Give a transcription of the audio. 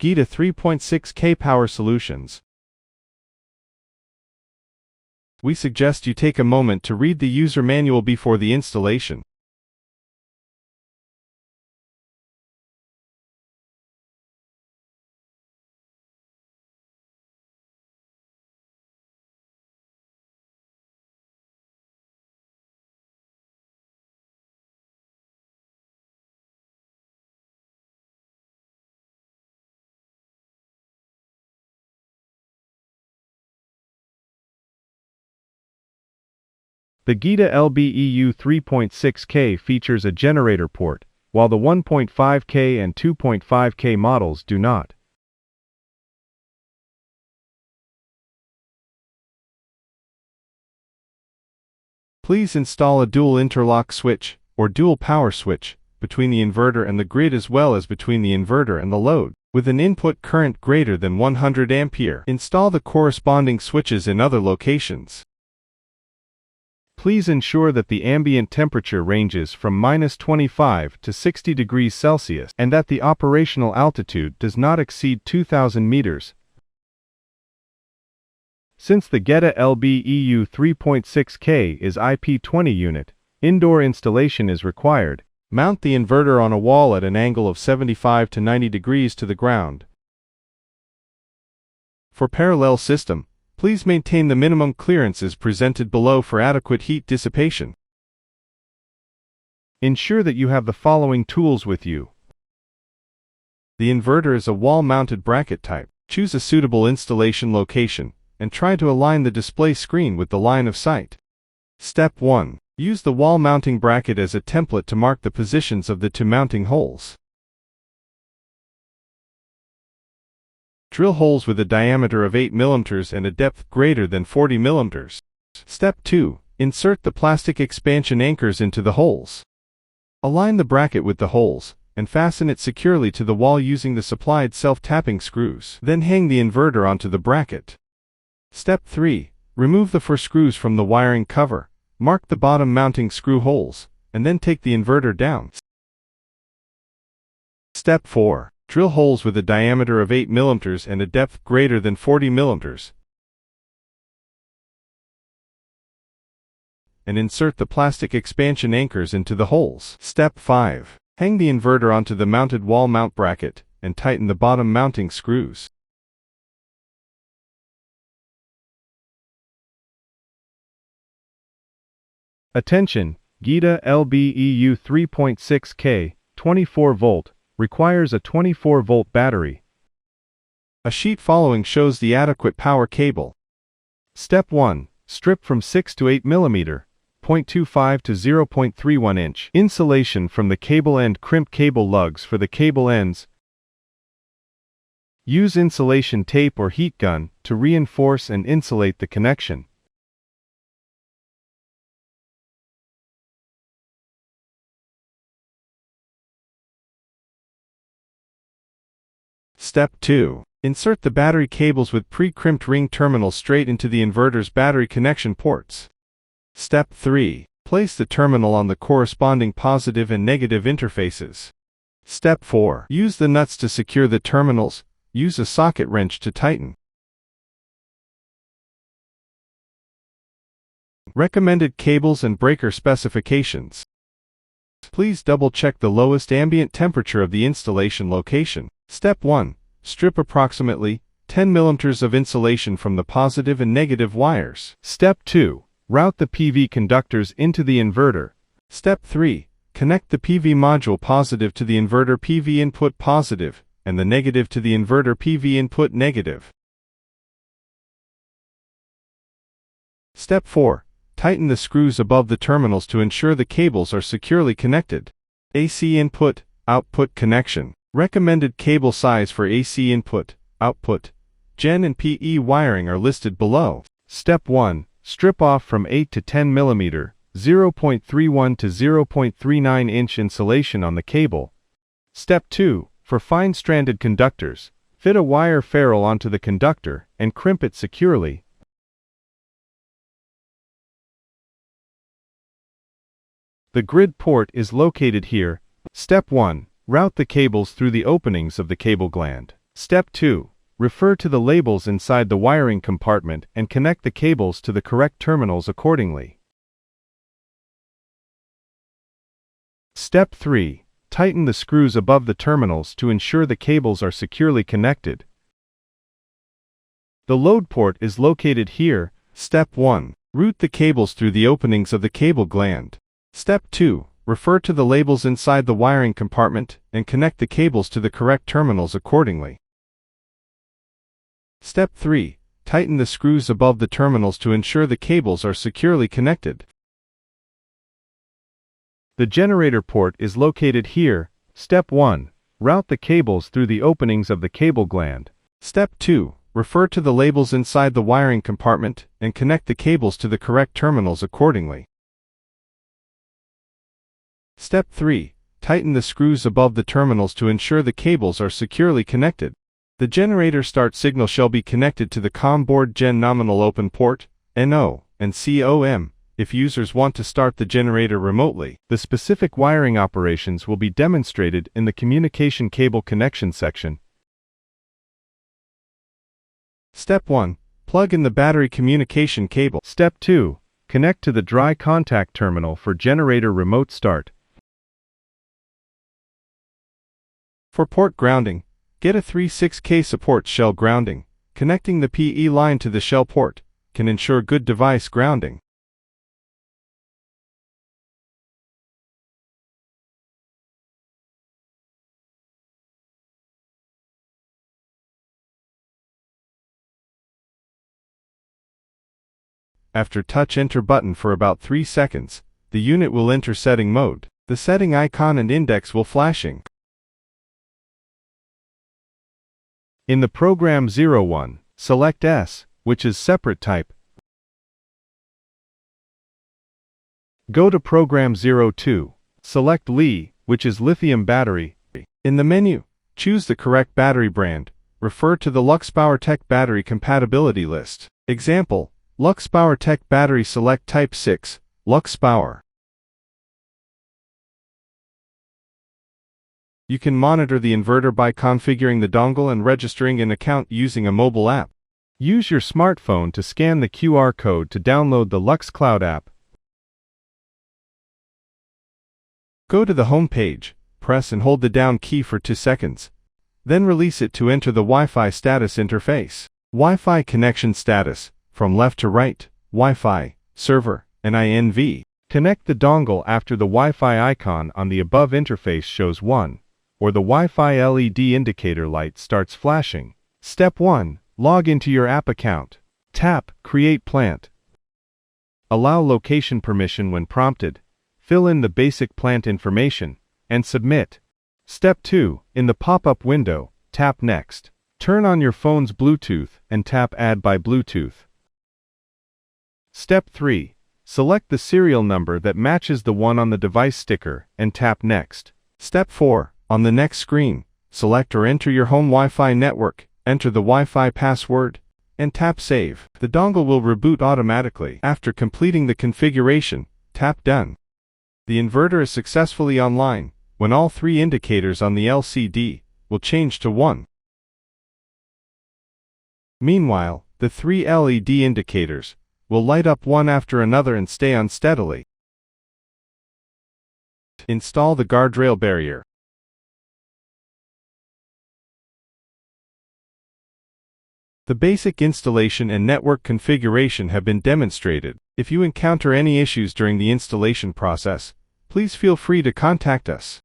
GETA 3.6K power solutions. We suggest you take a moment to read the user manual before the installation. The GETA LBEU 3.6K features a generator port, while the 1.5K and 2.5K models do not. Please install a dual interlock switch, or dual power switch, between the inverter and the grid as well as between the inverter and the load, with an input current greater than 100 ampere. Install the corresponding switches in other locations. Please ensure that the ambient temperature ranges from -25 to 60 degrees Celsius and that the operational altitude does not exceed 2,000 meters. Since the GETA LBEU 3.6K is IP20 unit, indoor installation is required. Mount the inverter on a wall at an angle of 75 to 90 degrees to the ground. For parallel system, please maintain the minimum clearances presented below for adequate heat dissipation. Ensure that you have the following tools with you. The inverter is a wall-mounted bracket type. Choose a suitable installation location, and try to align the display screen with the line of sight. Step 1. Use the wall mounting bracket as a template to mark the positions of the two mounting holes. Drill holes with a diameter of 8 mm and a depth greater than 40 mm. Step 2. Insert the plastic expansion anchors into the holes. Align the bracket with the holes, and fasten it securely to the wall using the supplied self-tapping screws. Then hang the inverter onto the bracket. Step 3. Remove the 4 screws from the wiring cover, mark the bottom mounting screw holes, and then take the inverter down. Step 4. Drill holes with a diameter of 8 mm and a depth greater than 40 mm. And insert the plastic expansion anchors into the holes. Step 5. Hang the inverter onto the mounted wall mount bracket, and tighten the bottom mounting screws. Attention! GETA LBEU 3.6K, 24 volt, requires a 24-volt battery. A sheet following shows the adequate power cable. Step 1. Strip from 6 to 8 mm, 0.25 to 0.31 inch insulation from the cable end. Crimp cable lugs for the cable ends. Use insulation tape or heat gun to reinforce and insulate the connection. Step 2. Insert the battery cables with pre-crimped ring terminals straight into the inverter's battery connection ports. Step 3. Place the terminal on the corresponding positive and negative interfaces. Step 4. Use the nuts to secure the terminals. Use a socket wrench to tighten. Recommended cables and breaker specifications. Please double-check the lowest ambient temperature of the installation location. Step 1. Strip approximately 10 mm of insulation from the positive and negative wires. Step 2. Route the PV conductors into the inverter. Step 3. Connect the PV module positive to the inverter PV input positive, and the negative to the inverter PV input negative. Step 4. Tighten the screws above the terminals to ensure the cables are securely connected. AC input, output connection. Recommended cable size for AC input, output, GEN and PE wiring are listed below. Step 1. Strip off from 8 to 10 mm, 0.31 to 0.39 inch insulation on the cable. Step 2. For fine-stranded conductors, fit a wire ferrule onto the conductor and crimp it securely. The grid port is located here. Step 1. Route the cables through the openings of the cable gland. Step 2. Refer to the labels inside the wiring compartment and connect the cables to the correct terminals accordingly. Step 3. Tighten the screws above the terminals to ensure the cables are securely connected. The load port is located here. Step 1. Route the cables through the openings of the cable gland. Step 2. Refer to the labels inside the wiring compartment and connect the cables to the correct terminals accordingly. Step 3. Tighten the screws above the terminals to ensure the cables are securely connected. The generator port is located here. Step 1. Route the cables through the openings of the cable gland. Step 2. Refer to the labels inside the wiring compartment and connect the cables to the correct terminals accordingly. Step 3. Tighten the screws above the terminals to ensure the cables are securely connected. The generator start signal shall be connected to the COM board Gen nominal open port, NO, and COM, if users want to start the generator remotely. The specific wiring operations will be demonstrated in the communication cable connection section. Step 1. Plug in the battery communication cable. Step 2. Connect to the dry contact terminal for generator remote start. For port grounding, get a 3/6K support shell grounding. Connecting the PE line to the shell port can ensure good device grounding. After touch enter button for about 3 seconds, the unit will enter setting mode. The setting icon and index will flashing. In the program 01, select S, which is separate type. Go to program 02, select Li, which is lithium battery. In the menu, choose the correct battery brand. Refer to the LuxpowerTek battery compatibility list. Example, LuxpowerTek battery select type 6, LuxPower. You can monitor the inverter by configuring the dongle and registering an account using a mobile app. Use your smartphone to scan the QR code to download the LuxCloud app. Go to the home page, press and hold the down key for 2 seconds. Then release it to enter the Wi-Fi status interface. Wi-Fi connection status, from left to right, Wi-Fi, server, and INV. Connect the dongle after the Wi-Fi icon on the above interface shows 1, or the Wi-Fi LED indicator light starts flashing. Step 1. Log into your app account. Tap Create Plant. Allow location permission when prompted. Fill in the basic plant information, and submit. Step 2. In the pop-up window, tap Next. Turn on your phone's Bluetooth and tap Add by Bluetooth. Step 3. Select the serial number that matches the one on the device sticker and tap Next. Step 4. On the next screen, select or enter your home Wi-Fi network, enter the Wi-Fi password, and tap Save. The dongle will reboot automatically. After completing the configuration, tap Done. The inverter is successfully online when all 3 indicators on the LCD will change to 1. Meanwhile, the 3 LED indicators will light up one after another and stay on steadily. Install the guardrail barrier. The basic installation and network configuration have been demonstrated. If you encounter any issues during the installation process, please feel free to contact us.